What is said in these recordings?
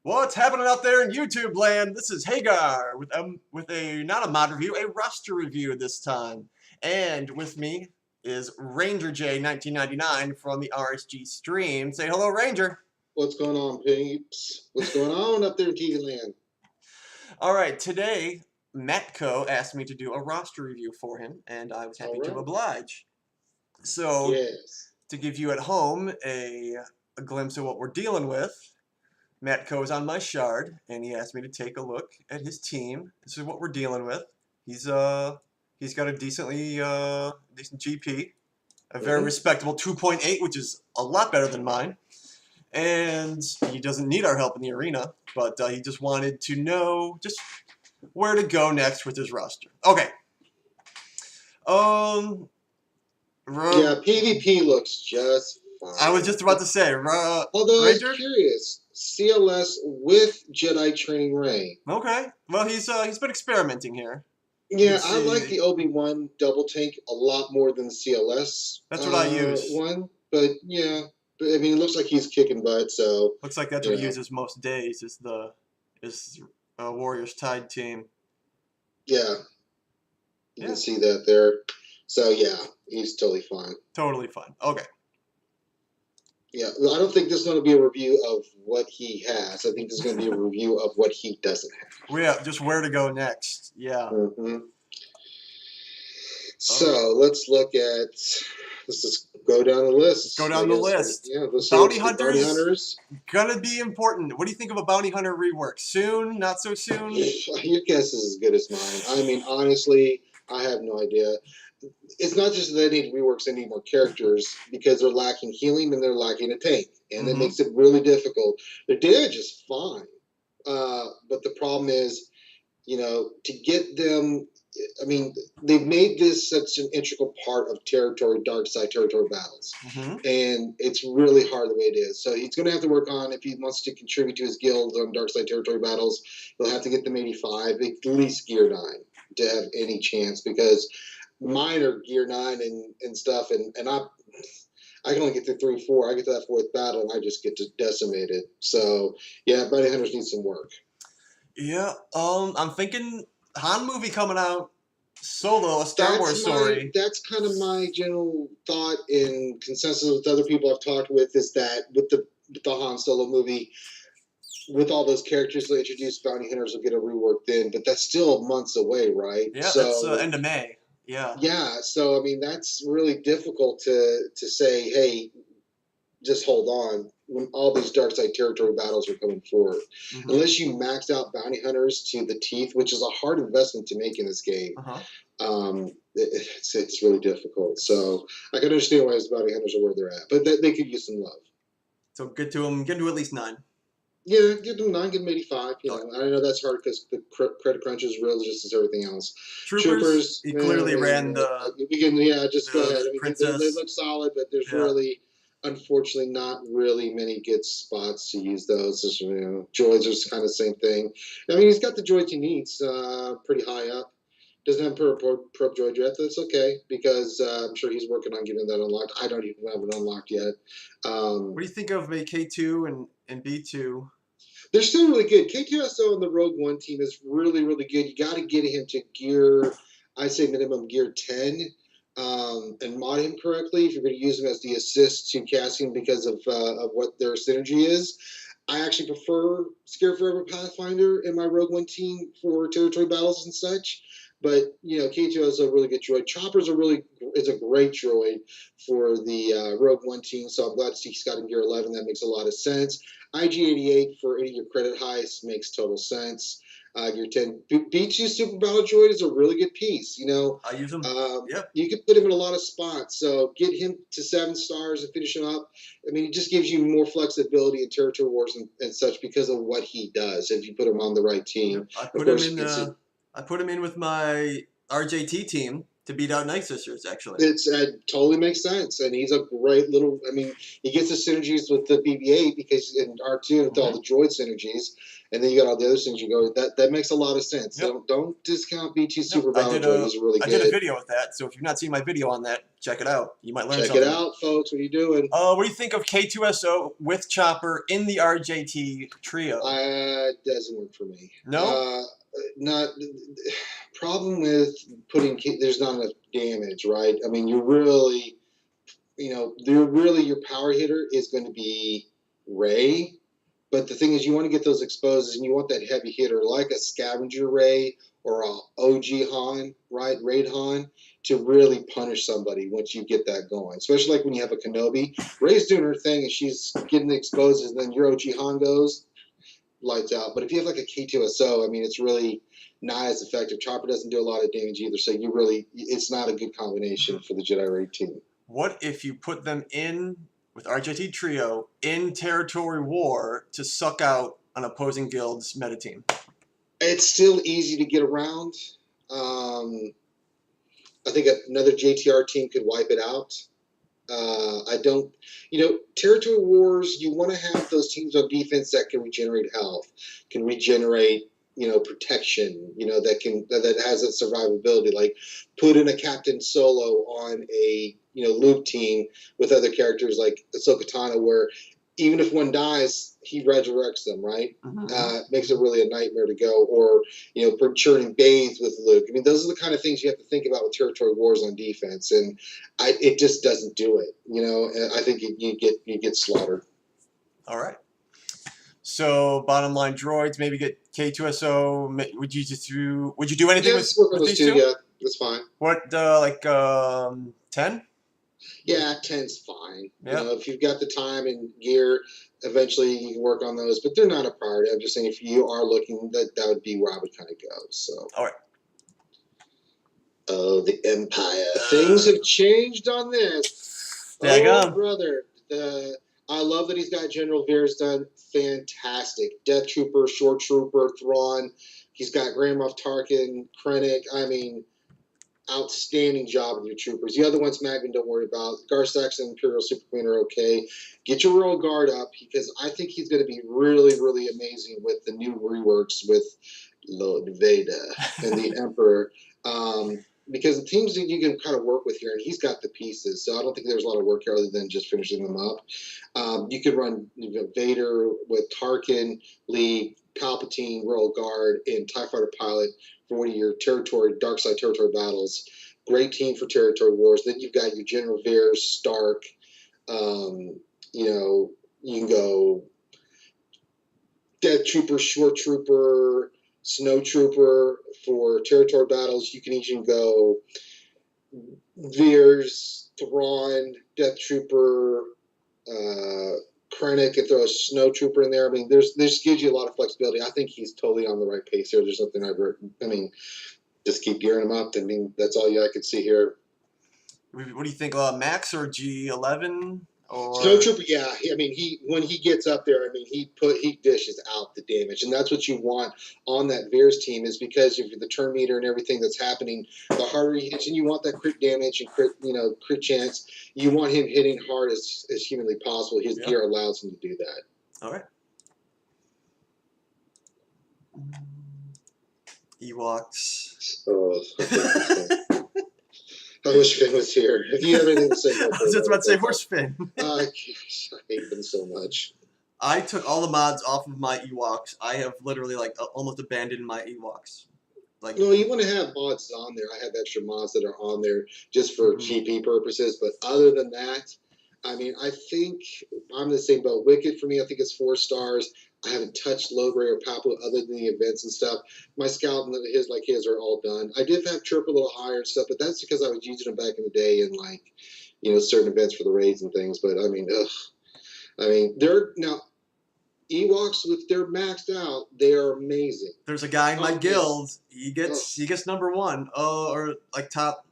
What's happening out there in YouTube land? This is Hagar with a not a mod review, a roster review this time. And with me is RangerJ1999 from the RSG Stream. Say hello, Ranger. What's going on, peeps? What's going on up there in TV land? All right, today Mattco asked me to do a roster review for him, and I was happy to oblige. So, yes. To give you at home a glimpse of what we're dealing with, Mattco is on my shard, and he asked me to take a look at his team. This is what we're dealing with. He's got a decent GP, a very respectable 2.8, which is a lot better than mine. And he doesn't need our help in the arena, but he just wanted to know just where to go next with his roster. Okay. Yeah, PvP looks just fine. I was just about to say, although Ranger? I'm curious, CLS with Jedi training Rey. Okay. Well, he's been experimenting here. Yeah, I like the Obi-Wan double tank a lot more than the CLS. That's what I use. One, but yeah, I mean, it looks like he's kicking butt. So looks like that's what he uses most days. Is Warriors Tide team. Yeah, you can see that there. So yeah, he's totally fine. Totally fine. Okay. Yeah, I don't think this is going to be a review of what he has. I think this is going to be a review of what he doesn't have. Well, yeah, just where to go next. Yeah. So let's look at. Let's just go down the list. Go down the list. Yeah, let's bounty hunters. Gonna be important. What do you think of a bounty hunter rework? Soon? Not so soon? Your guess is as good as mine. I mean, honestly, I have no idea. It's not just that they need reworks, they need more characters because they're lacking healing and they're lacking a tank. And that makes it really difficult. Their damage is fine. But the problem is, to get them, I mean, they've made this such an integral part of dark side territory battles. And it's really hard the way it is. So he's going to have to work on, if he wants to contribute to his guild on dark side territory battles, he'll have to get them 85, at least gear 9 to have any chance, because mine are gear 9 and stuff, and I can only get through 3, 4. I get to that 4th battle, and I just get decimated. So, yeah, bounty hunters need some work. Yeah, I'm thinking Han movie coming out, Solo, a Star Wars story. That's kind of my general thought and consensus with other people I've talked with, is that with the Han Solo movie, with all those characters they introduced, bounty hunters will get a rework then, but that's still months away, right? Yeah, so, that's end of May. Yeah. Yeah, so I mean that's really difficult to say, hey, just hold on when all these dark side territory battles are coming forward. Unless you maxed out bounty hunters to the teeth, which is a hard investment to make in this game. It's really difficult. So I can understand why his bounty hunters are where they're at, but they could use some love. So get to at least 9. Yeah, give them 9, give them 85. I know that's hard because the credit crunch is real, just as everything else. Troopers he clearly ran the. Just go ahead. I mean, they look solid, but there's really, unfortunately, not really many good spots to use those. Droids are kind of the same thing. I mean, he's got the droids he needs pretty high up. Doesn't have probe droid yet. That's okay, because I'm sure he's working on getting that unlocked. I don't even have it unlocked yet. What do you think of K2 and B2? They're still really good. K2SO on the Rogue One team is really, really good. You got to get him to gear, I say minimum gear 10, and mod him correctly if you're going to use him as the assist to casting because of what their synergy is. I actually prefer Scare Forever Pathfinder in my Rogue One team for territory battles and such. But, K2 is a really good droid. Chopper's is a great droid for the Rogue One team, so I'm glad to see he's got in gear 11. That makes a lot of sense. IG-88 for any of your credit heists makes total sense. Gear 10. B2 Super Battle Droid is a really good piece. I use him. You can put him in a lot of spots. So get him to 7 stars and finish him up. I mean, it just gives you more flexibility in territory wars and such because of what he does if you put him on the right team. I put him in with my RJT team, to beat out Nightsisters, actually. It's totally makes sense, and he's a great little. I mean, he gets the synergies with the BB-8 because in R2 with all the droid synergies, and then you got all the other things. You go that makes a lot of sense. Yep. Don't discount B2 Super Battle Droid. He's really good. I did a video with that, so if you've not seen my video on that, check it out. You might learn something. Check it out, folks. What are you doing? What do you think of K2SO with Chopper in the RJT trio? Doesn't work for me. No. Not problem with putting. There's not enough damage, right? I mean, you're really, your power hitter is going to be Rey, but the thing is, you want to get those exposes, and you want that heavy hitter like a Scavenger Rey or a OG Han, right? Raid Han, to really punish somebody once you get that going. Especially like when you have a Kenobi. Rey's doing her thing, and she's getting the exposes, and then your OG Han goes. Lights out. But if you have like a K2SO, I mean, it's really not as effective. Chopper doesn't do a lot of damage either, so it's not a good combination for the Jedi Raid team. What if you put them in with RJT Trio in Territory War to suck out an opposing guild's meta team? It's still easy to get around. I think another JTR team could wipe it out. Territory Wars, you want to have those teams on defense that can regenerate health, can regenerate, protection, that has that survivability. Like put in a Captain Solo on a, Luke team with other characters like Ahsoka Tano, where even if one dies, he resurrects them, right? Makes it really a nightmare to go. Or, churning bathes with Luke. I mean, those are the kind of things you have to think about with Territory Wars on defense, and it just doesn't do it. And I think you get slaughtered. All right. So, bottom line, droids, maybe get K2SO. Would you do anything with these two? Yeah, that's fine. What, 10? Yeah, 10's fine. Yep. If you've got the time and gear, eventually you can work on those, but they're not a priority. I'm just saying if you are looking, that would be where I would kind of go. So. All right. Oh, the Empire. Things have changed on this. Brother. I love that he's got General Veers done. Fantastic. Death Trooper, Short Trooper, Thrawn. He's got Grand Moff Tarkin, Krennic. I mean, outstanding job with your troopers. The other ones, Magnan, don't worry about. Garsax and Imperial Super Queen are okay. Get your Royal Guard up because I think he's going to be really, really amazing with the new reworks with Lord Vader and the Emperor. Because the teams that you can kind of work with here, and he's got the pieces, so I don't think there's a lot of work here other than just finishing them up. You could run Vader with Tarkin, Lee, Palpatine, Royal Guard, and TIE Fighter Pilot for one of your dark side territory battles. Great team for Territory Wars. Then you've got your General Veers, Stark. You can go Death Trooper, Short Trooper, Snow Trooper for territory battles. You can even go Veers, Thrawn, Death Trooper, Krennic, and throw a Snow Trooper in there. I mean, this gives you a lot of flexibility. I think he's totally on the right pace here. There's nothing just keep gearing him up. I mean, that's all I could see here. What do you think, Max or G11? Or... Snow Trooper, yeah. When he gets up there, he dishes out the damage, and that's what you want on that Veers team is because of the turn meter and everything that's happening. The harder he hits, and you want that crit damage and crit chance. You want him hitting hard as humanly possible. His gear allows him to do that. All right. Ewoks. Oh. I wish Finn was here. If you have anything to say about I was just about to say, where's Finn? I hate them so much. I took all the mods off of my Ewoks. I have literally almost abandoned my Ewoks. No, you want to have mods on there. I have extra mods that are on there just for GP purposes. But other than that, I think I'm the same boat. Wicked for me, I think it's 4 stars. I haven't touched Logray or Papu other than the events and stuff. My Scout and his are all done. I did have Chirp a little higher and stuff, but that's because I was using them back in the day in certain events for the raids and things. But they're now Ewoks they're maxed out. They are amazing. There's a guy in my guild. He gets number 1, or top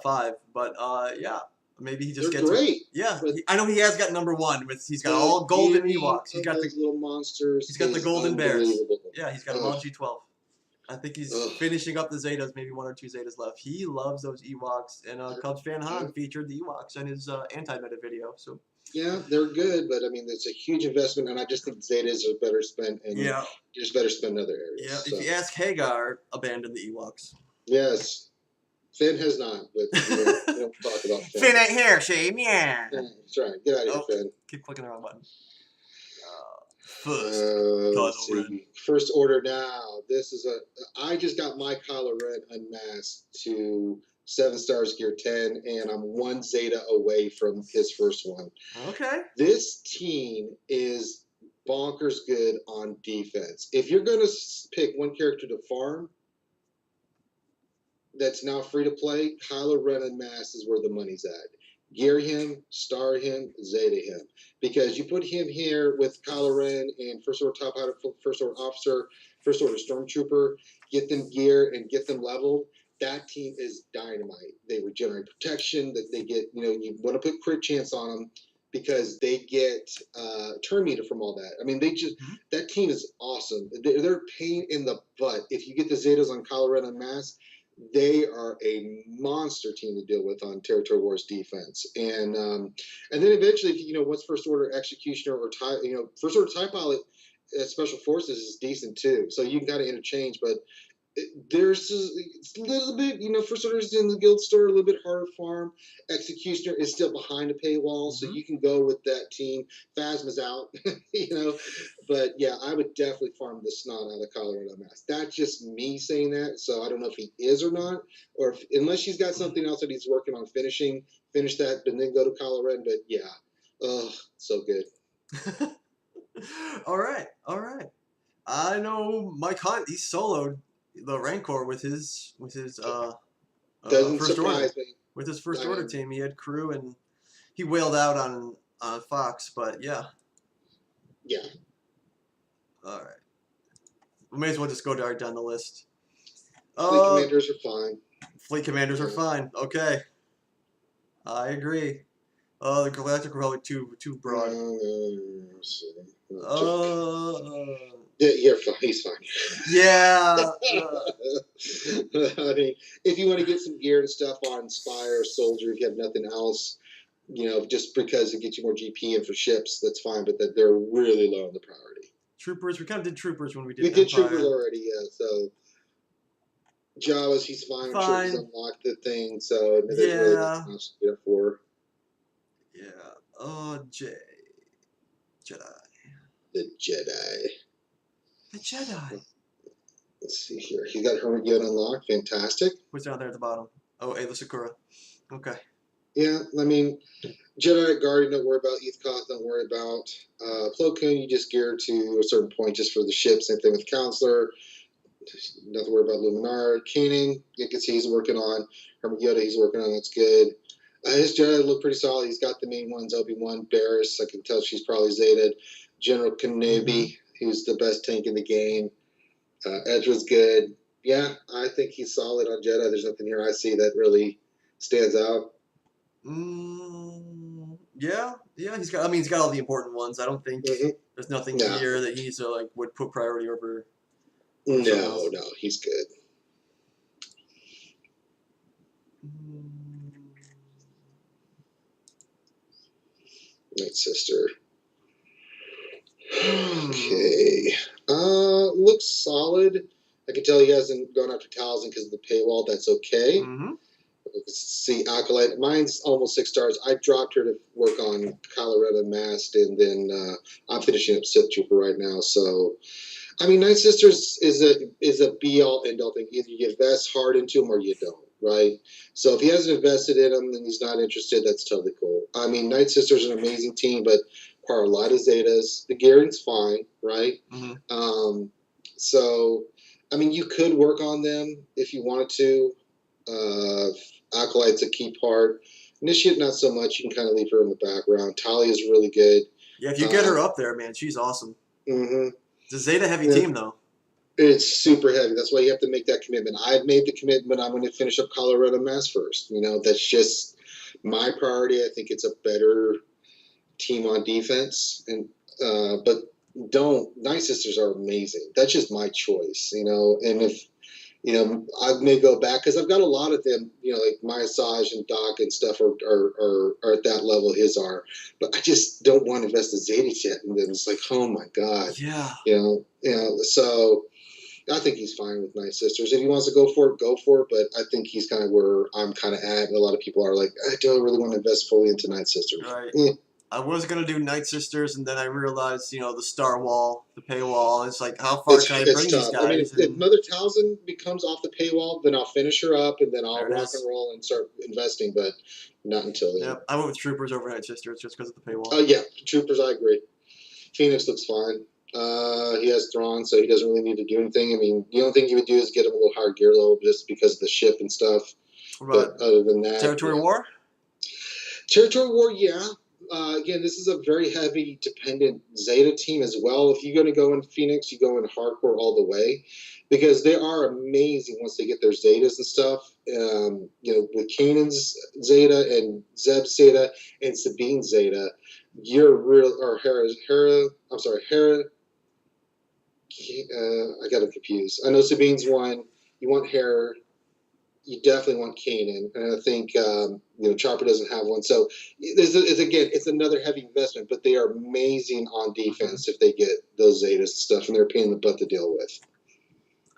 5. But yeah. Maybe he just gets great. Yeah, I know he has got number 1. He's got all golden Ewoks. He's got the little monsters. He's got the golden bears. Yeah, he's got them all G12. I think he's Ugh. finishing up the Zetas, maybe 1 or 2 Zetas left. He loves those Ewoks, and Cubs fan Han Yeah. featured the Ewoks in his anti-meta video. So Yeah, they're good, but I mean, it's a huge investment, and I just think Zetas are better spent, and yeah, you just better spend in other areas. yeah. So. If you ask Hagar, abandon the Ewoks. Yes, Finn has not, but we don't talk about Finn. Finn ain't here, Shane. Yeah. That's right. Get out of here, Finn. Keep clicking the wrong button. First, Let's see. First order now. This is I just got my Kylo Ren unmasked to 7 stars gear 10, and I'm 1 Zeta away from his first one. Okay. This team is bonkers good on defense. If you're going to pick one character to farm that's now free to play, Kylo Ren unmasked is where the money's at. Gear him, star him, Zeta him. Because you put him here with Kylo Ren and First Order Top Pilot, First Order Officer, First Order Stormtrooper, get them gear and get them leveled. That team is dynamite. They regenerate protection. That they get, you want to put crit chance on them because they get turn meter from all that. I mean, that team is awesome. They're a pain in the butt. If you get the Zetas on Kylo Ren unmasked, they are a monster team to deal with on Territory Wars defense, and then eventually, if once First Order Executioner or First Order TIE Pilot Special Forces is decent too, so you can kind of interchange. But it's a little bit, First Order is in the guild store, a little bit harder to farm. Executioner is still behind a paywall, so you can go with that team. Phasma's out, But yeah, I would definitely farm the snot out of Kylo Ren unmasked. That's just me saying that, so I don't know if he is or not, or unless he's got something else that he's working on finish that, and then go to Kylo Ren. But yeah, so good. All right. I know Mike Hunt. He soloed the Rancor with his Doesn't First surprise Order. me. With his First Order team, he had crew and he wailed out on Fox, but yeah. Yeah. All right. We may as well just go right down the list. Fleet commanders are fine. Fleet commanders are fine. Okay. I agree. The Galactic Republic too broad. You're fine. He's fine. Yeah. I mean, if you want to get some gear and stuff on Spire or Soldier, if you have nothing else, just because it gets you more GP and for ships, that's fine. But that they're really low on the priority. Troopers, we kind of did Troopers when we did. We did Troopers already, yeah. So Jawas, he's fine. I'm sure he's unlocked the thing. So there's really nothing else to get for. Yeah. Jedi. The Jedi. The Jedi. Let's see here. He's got Hermit Yoda unlocked. Fantastic. Who's down there at the bottom? Oh, Ayla Sakura. Okay. Yeah, I mean, Jedi Guardian, don't worry about. Ethkoth, don't worry about. Plo Koon, you just gear to a certain point just for the ship. Same thing with Counselor. Nothing to worry about. Luminar. Kanan, you can see he's working on. Hermit Yoda, he's working on. That's good. His Jedi look pretty solid. He's got the main ones. Obi-Wan, Barriss. I can tell she's probably Zetaed. General Kenobi, who's the best tank in the game. Ezra's good. Yeah, I think he's solid on Jedi. There's nothing here I see that really stands out. Yeah. He's got all the important ones. I don't think there's nothing here that he's would put priority over. No, he's good. Nightsister. Okay. Looks solid. I can tell he hasn't gone after Talzin because of the paywall. That's okay. See, Acolyte. Mine's almost 6 stars. I dropped her to work on Kylo Ren unmasked, and then I'm finishing up Sith Trooper right now. So, I mean, Nightsisters is a be-all, end-all thing. Either you invest hard into them or you don't, right? So if he hasn't invested in them and he's not interested, that's totally cool. I mean, Nightsisters is an amazing team, but part a lot of Zetas. The gearing's fine, right? So, I mean, you could work on them if you wanted to. Acolyte's a key part. Initiate, not so much. You can kind of leave her in the background. Talia's really good. Yeah, if you get her up there, man, she's awesome. It's a Zeta-heavy team, though. It's super heavy. That's why you have to make that commitment. I've made the commitment. I'm going to finish up Colorado Mass first. That's just my priority. I think it's a better team on defense, but don't. Nightsisters are amazing. That's just my choice, And if I may go back because I've got a lot of them. Like Maya Saj and Doc and stuff are at that level. His are, but I just don't want to invest the Zeta yet in them. It's like, oh my god, Yeah. So I think he's fine with Nightsisters. If he wants to go for it, go for it. But I think he's kind of where I'm kind of at. And a lot of people are like, I don't really want to invest fully into Nightsisters. Right. I was gonna do Nightsisters, and then I realized, the Star Wall, the paywall. It's like, how far can I bring these guys? I mean, if Mother Talzin becomes off the paywall, then I'll finish her up, and then I'll rock and roll and start investing. But not until then. Yep, I went with Troopers over Nightsisters just because of the paywall. Oh yeah, Troopers, I agree. Phoenix looks fine. He has Thrawn, so he doesn't really need to do anything. I mean, the only thing you would do is get him a little higher gear level just because of the ship and stuff. Right. But other than that, Territory War? Territory War, yeah. Again, this is a very heavy dependent Zeta team as well. If you're going to go in Phoenix, you go in hardcore all the way because they are amazing once they get their Zetas and stuff. With Kanan's Zeta and Zeb's Zeta and Sabine's Zeta, you're real, or Hera, I got them confused. I know Sabine's one. You want Hera. You definitely want Kanan, and I think Chopper doesn't have one. So it's another heavy investment, but they are amazing on defense if they get those Zetas and stuff, and they're a pain in the butt to deal with.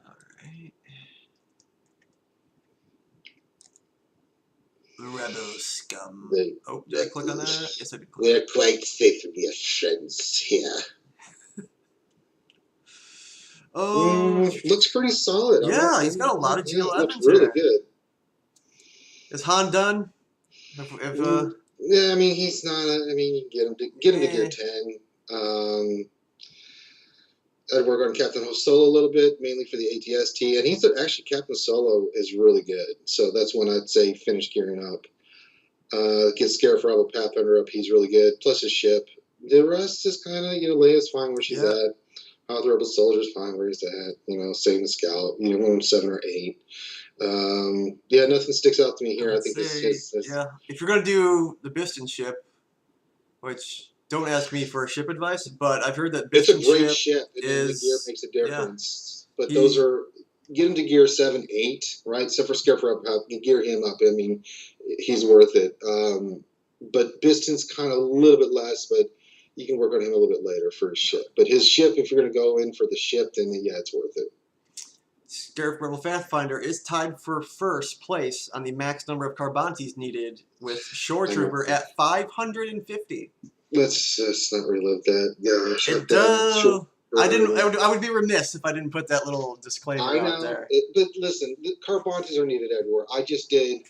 All right. The Rebel scum. Did I click on that? Yes, I did. We're quite safe with your friends here. Looks pretty solid. Yeah, he's got a lot of G11s. Looks really good. Is Han done? Yeah, I mean he's not. You get him to gear 10. I'd work on Captain Solo a little bit, mainly for the ATST, and actually Captain Solo is really good. So that's when I'd say finish gearing up. Get Scarif Rebel Pathfinder up. He's really good. Plus his ship. The rest is kind of Leia's fine where she's at. The Rebel Soldier's fine where he's at. Saving the Scout. 7 or 8. Nothing sticks out to me here. I think if you're gonna do the Biston ship, which don't ask me for ship advice, but I've heard that Biston it's a great ship. The gear makes a difference. But those are get him to gear 7, 8, right? Except for Scarif, gear him up. I mean, he's worth it. But Biston's kind of a little bit less, but you can work on him a little bit later for his ship. But his ship, if you're going to go in for the ship, then it's worth it. Scarif Rebel Pathfinder is tied for first place on the max number of Carbantes needed with Shore Trooper at 550. Let's not relive that. Gosh, it does. I would be remiss if I didn't put that little disclaimer out there. But listen, the Carbantes are needed everywhere. I just did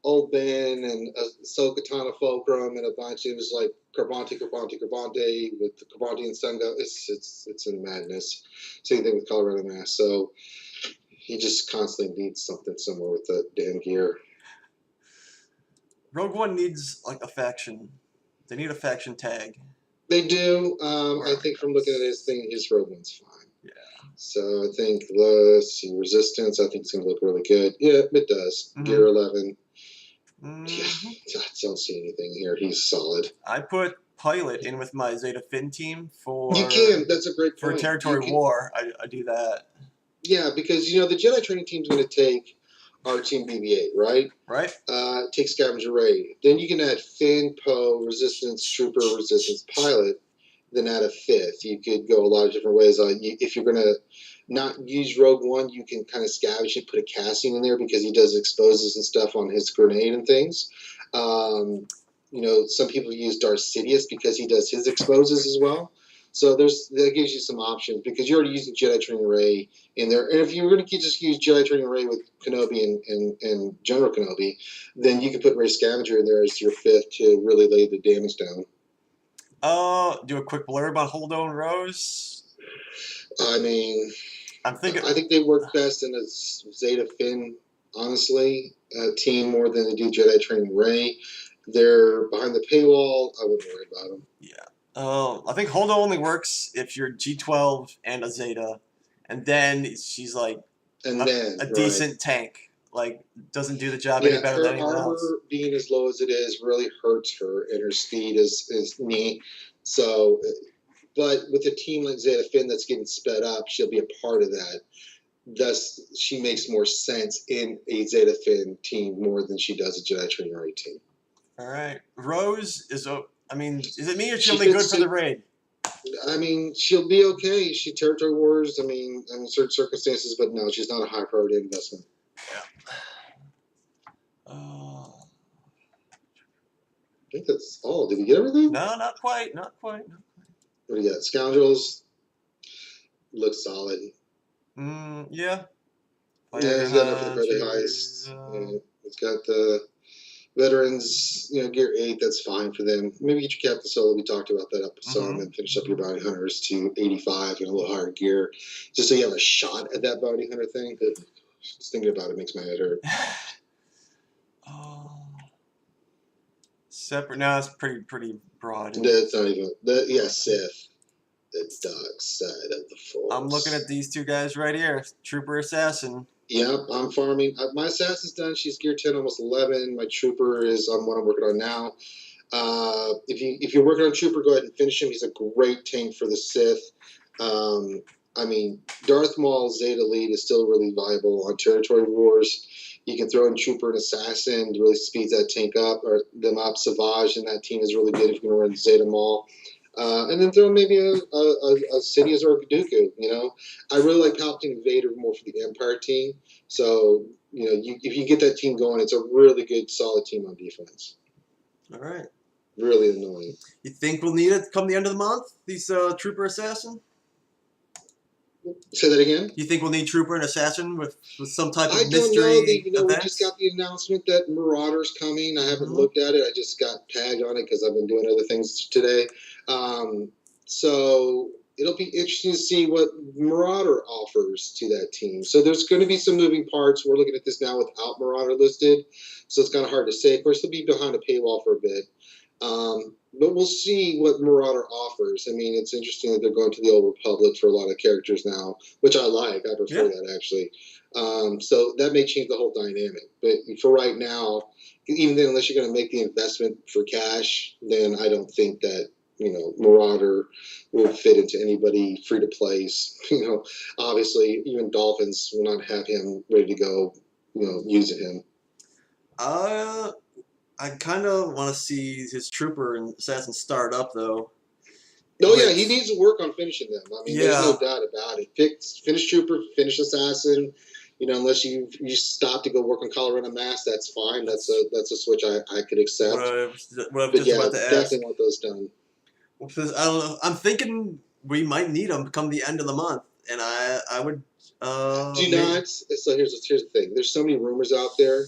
Old Ben and Ahsoka Fulcrum and a bunch. It was like Carbante with the Carbante and Sungo. It's in madness. Same thing with Colorado Mass. So he just constantly needs something somewhere with that damn gear. Rogue One needs a faction. They need a faction tag. They do. I think from looking at his thing, his Rogue One's fine. Yeah. So I think let's see Resistance. I think it's gonna look really good. Yeah, it does. Mm-hmm. Gear 11. Mm-hmm. Yeah, I don't see anything here. He's solid. I put Pilot in with my Zeta Finn team for. You can. That's a great point. For Territory War, I do that. Yeah, because the Jedi training team's going to take our team BB-8, right? Right. Take Scavenger Ray. Then you can add Finn, Poe, Resistance, Trooper, Resistance, Pilot. Then add a 5th. You could go a lot of different ways. If you're going to not use Rogue One, you can kind of scavenge and put a Cassian in there because he does exposes and stuff on his grenade and things. Some people use Darth Sidious because he does his exposes as well. So that gives you some options because you're already using Jedi Training Ray in there. And if you're going to just use Jedi Training Ray with Kenobi and General Kenobi, then you can put Ray Scavenger in there as your 5th to really lay the damage down. Do a quick blurb on Holdo and Rose. I think they work best in a Zeta Finn, honestly, team more than they do Jedi Training Ray. They're behind the paywall. I wouldn't worry about them. Yeah. I think Holdo only works if you're G12 and a Zeta, and then she's a decent tank. Doesn't do the job any better than anyone else. Her armor being as low as it is really hurts her, and her speed is neat. So But with a team like Zeta Finn that's getting sped up, she'll be a part of that. Thus, she makes more sense in a Zeta Finn team more than she does a Jedi Training Raid team. All right. Rose is, I mean, is it me or she'll She be good fits for the raid? I mean, she'll be okay. She territory wars. I mean, in certain circumstances, but no, she's not a high priority investment. Yeah. I think that's all. Did we get everything? No, not quite. Not quite. What do you got? Scoundrels looks solid. Yeah. Yeah, he's got enough for the credit highs. He's got the veterans, gear 8. That's fine for them. Maybe get your Captain Solo. We talked about that up some, and finish up your bounty hunters to 85 and a little higher gear, just so you have a shot at that bounty hunter thing. But just thinking about it makes my head hurt. Separate. No, it's pretty broad. That's not even. Sith. The dark side of the Force. I'm looking at these two guys right here. Trooper Assassin. Yep, I'm farming. My Assassin's done. She's gear 10, almost 11. My Trooper is on what I'm working on now. If you're working on Trooper, go ahead and finish him. He's a great tank for the Sith. I mean, Darth Maul's Zeta lead is still really viable on territory wars. You can throw in Trooper and Assassin to really speed that tank up, or them up. Savage and that team is really good if you're going to run Zeta Maul. And then throw maybe a Sidious or a Dooku, I really like Palpatine and Vader more for the Empire team. So, if you get that team going, it's a really good, solid team on defense. All right. Really annoying. You think we'll need it come the end of the month, these Trooper Assassin? Say that again? You think we'll need Trooper and Assassin with some type of mystery I don't know. We events? just got the announcement that Marauder's coming. I haven't looked at it. I just got tagged on it because I've been doing other things today. So it'll be interesting to see what Marauder offers to that team. So there's going to be some moving parts. We're looking at this now without Marauder listed, so it's kind of hard to say. Of course, they'll be behind a paywall for a bit. But we'll see what Marauder offers. I mean, it's interesting that they're going to the Old Republic for a lot of characters now, which I like. I prefer that, actually. So that may change the whole dynamic. But for right now, even then, unless you're going to make the investment for cash, then I don't think that, Marauder will fit into anybody free-to-plays. Obviously, even Dolphins will not have him ready to go, using him. I kind of want to see his Trooper and Assassin start up, though. Yeah, he needs to work on finishing them. I mean, there's no doubt about it. Finish Trooper, finish Assassin. Unless you stop to go work on Colorado Mass, that's fine. That's a switch I could accept. What I definitely want those done. Well, I don't know. I'm thinking we might need them come the end of the month, and I would. Do not. So here's the thing. There's so many rumors out there.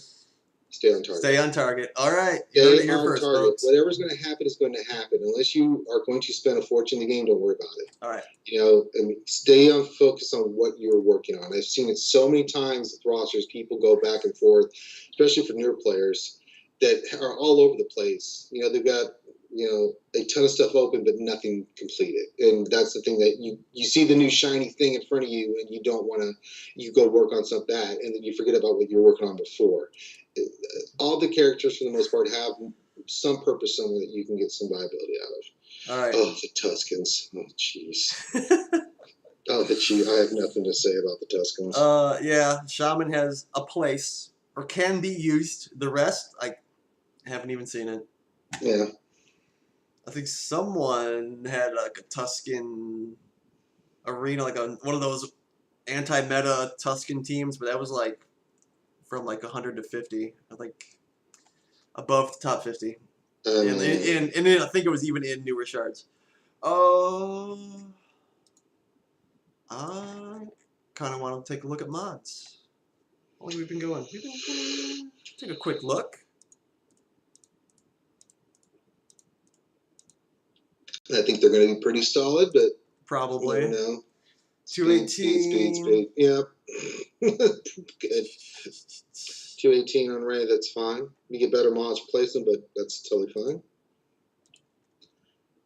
Stay on target. Stay on target. All right. Stay on target. Folks. Whatever's going to happen is going to happen. Unless you are going to spend a fortune in the game, don't worry about it. All right. And stay on focus on what you're working on. I've seen it so many times with rosters. People go back and forth, especially for newer players that are all over the place. They've got a ton of stuff open, but nothing completed. And that's the thing, that you see the new shiny thing in front of you, and you don't want to. You go work on some of that, and then you forget about what you were working on before. All the characters, for the most part, have some purpose somewhere that you can get some viability out of. All right. Oh, the Tuskens. Oh, jeez. I have nothing to say about the Tuskens. Yeah, Shaman has a place, or can be used. The rest, I haven't even seen it. Yeah. I think someone had like a Tusken arena, like one of those anti-meta Tusken teams, but that was like from like 100 to 50. I think above the top 50. And I think it was even in newer shards. I kind of want to take a look at mods. How long have we been going? We've been going. Take a quick look. I think they're going to be pretty solid, but probably. You never know. 218. Speed. Yep. Good. 218 on Ray, that's fine. You get better mods, replace them, but that's totally fine.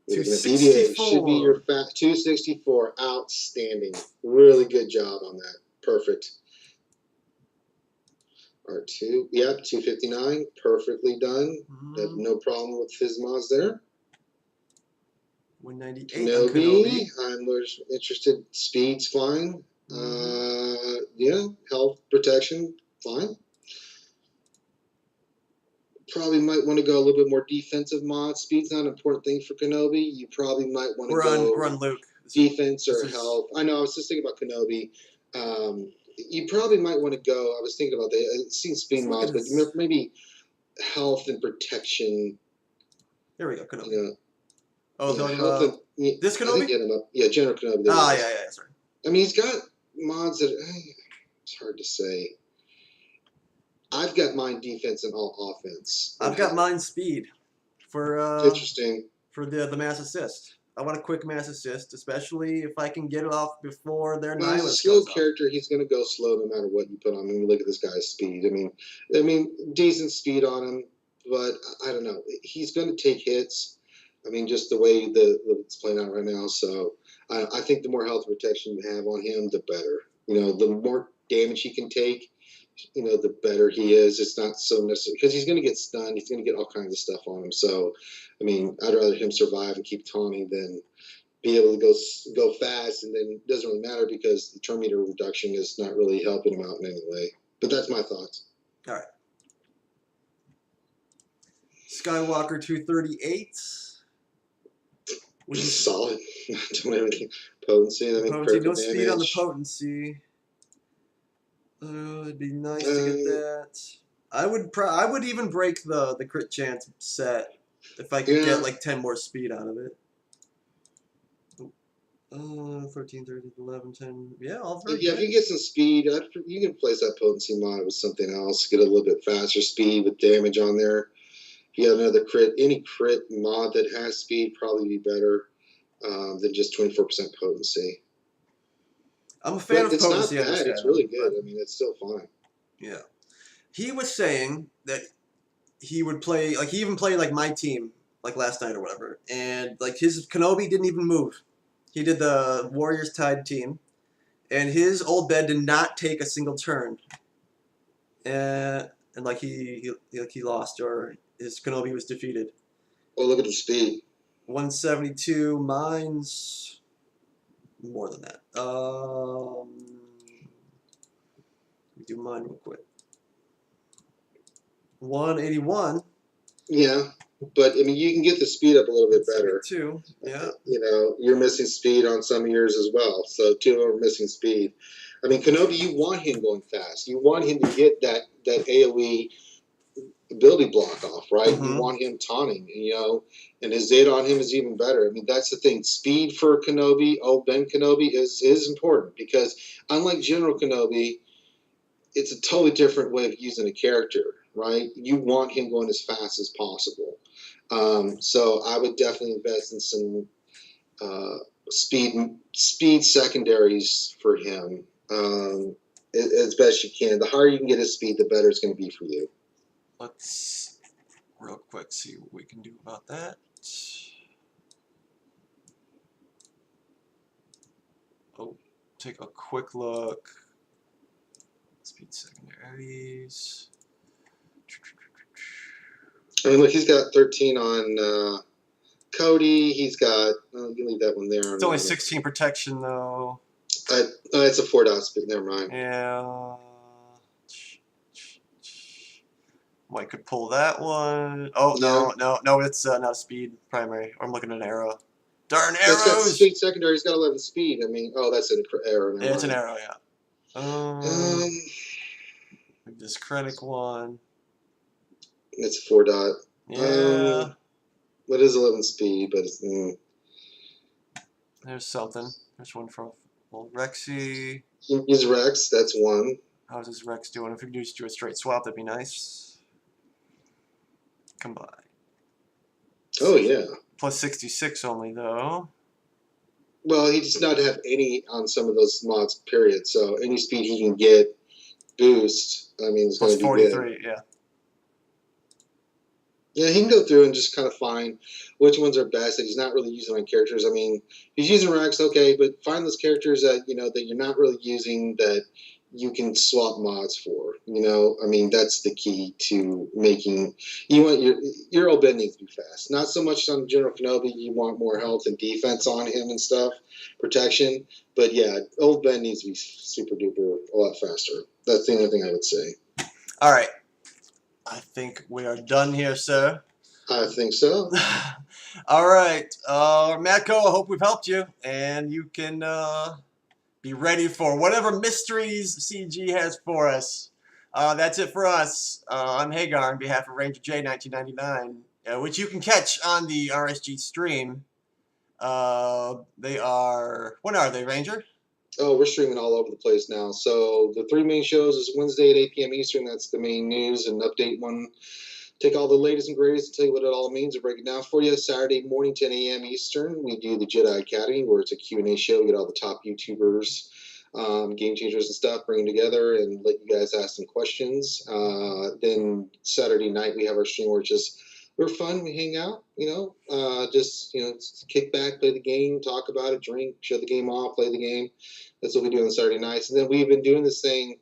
264. Should be your 264. Outstanding. Really good job on that. Perfect. R2. Yep, 259. Perfectly done. Have no problem with his mods there. 198 on Kenobi. I'm interested. Speed's fine. Mm-hmm. Yeah, health protection, fine. Probably might want to go a little bit more defensive mod. Speed's not an important thing for Kenobi. You probably might want to go We're on Luke. Defense or health. I know. I was just thinking about Kenobi. You probably might want to go. I was thinking about I've seen speed mods, but maybe health and protection. Here we go, Kenobi. You know, oh, talking about this Kenobi? Yeah, General Kenobi. Yeah, sorry. I mean, he's got mods that it's hard to say. I've got mine defense and all offense. I've got mine speed for interesting for the mass assist. I want a quick mass assist, especially if I can get it off before their He's a slow character. He's going to go slow no matter what you put on him. Look at this guy's speed. I mean, decent speed on him, but I don't know. He's going to take hits. I mean, just the way it's playing out right now. So I think the more health protection you have on him, the better. You know, the more damage he can take, you know, the better he is. It's not so necessary because he's going to get stunned. He's going to get all kinds of stuff on him. So, I mean, I'd rather him survive and keep taunting than be able to go fast, and then it doesn't really matter because the turn meter reduction is not really helping him out in any way. But that's my thoughts. All right. Skywalker 238. Solid. Don't have any potency. No speed on the potency. It'd be nice to get that. I would even break the crit chance set if I could get like 10 more speed out of it. 13, 13, 11, 10. Yeah, all three. Yeah, if you get some speed, you can place that potency mod with something else. Get a little bit faster speed with damage on there. If you have another crit, any crit mod that has speed probably be better than just 24% potency. I'm a fan of potency. It's not bad. It's really good. I mean, it's still fine. Yeah. He was saying that he would play, like, he even played, like, my team, like, last night or whatever. And, like, his Kenobi didn't even move. He did the Warriors Tide team. And his old bed did not take a single turn. And like, he lost, or his Kenobi was defeated. Oh, look at the speed. 172. Mine's more than that. Let me do mine real quick. 181. Yeah, but I mean, you can get the speed up a little bit better. Too. Yeah. You know, you're missing speed on some of yours as well. So 2 of them are missing speed. I mean, Kenobi, you want him going fast. You want him to get that AOE ability block off, right? Mm-hmm. You want him taunting, you know, and his Zeta on him is even better. I mean, that's the thing. Speed for Kenobi, old Ben Kenobi, is important because unlike General Kenobi, it's a totally different way of using a character, right? You want him going as fast as possible. So I would definitely invest in some speed secondaries for him as best you can. The higher you can get his speed, the better it's going to be for you. Let's real quick see what we can do about that. Oh, take a quick look. Speed secondaries. I mean, look, he's got 13 on Cody. He's got, you can leave that one there. It's only 16 protection, though. It's a 4 dot speed. Never mind. Yeah. I could pull that one. Oh, no, it's not speed primary. I'm looking at an arrow. Darn arrows! It's got speed secondary. He's got 11 speed. I mean, that's an arrow. Yeah, it's an arrow, yeah. This Krennic one. It's a 4 dot. Yeah. It is 11 speed, but it's... There's something. There's one from Rexy. Use Rex. That's one. How's this Rex doing? If we could just do a straight swap, that'd be nice. Combine. Oh, yeah. Plus 66 only, though. Well, he does not have any on some of those mods, period. So any speed he can get boost, I mean, it's going to be 43, good. Yeah. Yeah, he can go through and just kind of find which ones are best that he's not really using on characters. I mean, he's using Rex, okay, but find those characters that that you're not really using that you can swap mods for. I mean, that's the key to making. You want your old Ben needs to be fast. Not so much on General Kenobi. You want more health and defense on him and stuff, protection. But yeah, old Ben needs to be super duper a lot faster. That's the only thing I would say. All right. I think we are done here, sir. I think so. All right. Mattco, I hope we've helped you, and you can be ready for whatever mysteries CG has for us. That's it for us. I'm Hagar on behalf of RangerJ1999, which you can catch on the RSG stream. They are... When are they, Ranger? Oh, we're streaming all over the place now. So the 3 main shows is Wednesday at 8 p.m. Eastern. That's the main news and update one. Take all the latest and greatest and tell you what it all means and break it down for you. Saturday morning, 10 a.m. Eastern, we do the Jedi Academy, where it's a Q&A show. We get all the top YouTubers, game changers and stuff, bring them together and let you guys ask some questions. Then Saturday night, we have our stream where it's just we're fun. We hang out, just kick back, play the game, talk about it, drink, shut the game off, play the game. That's what we do on Saturday nights. And then we've been doing this thing.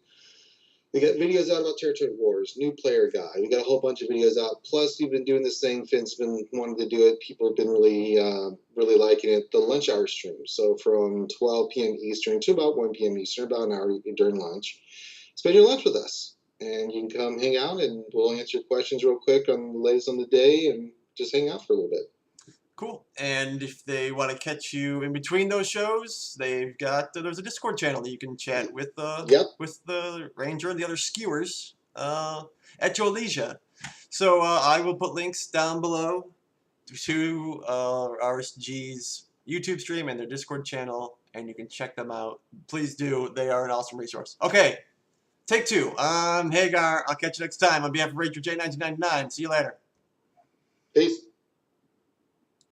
We got videos out about Territory Wars, new player guide. We got a whole bunch of videos out. Plus, we've been doing this thing. Finn's been wanting to do it. People have been really, really liking it. The lunch hour stream. So from 12 p.m. Eastern to about 1 p.m. Eastern, about an hour during lunch. Spend your lunch with us, and you can come hang out, and we'll answer your questions real quick on the latest on the day, and just hang out for a little bit. Cool. And if they want to catch you in between those shows, they've got there's a Discord channel that you can chat with the Ranger and the other skewers at your leisure. So I will put links down below to RSG's YouTube stream and their Discord channel, and you can check them out. Please do. They are an awesome resource. Okay, take 2. I'm Hagar. I'll catch you next time on behalf of RangerJ1999. See you later. Peace.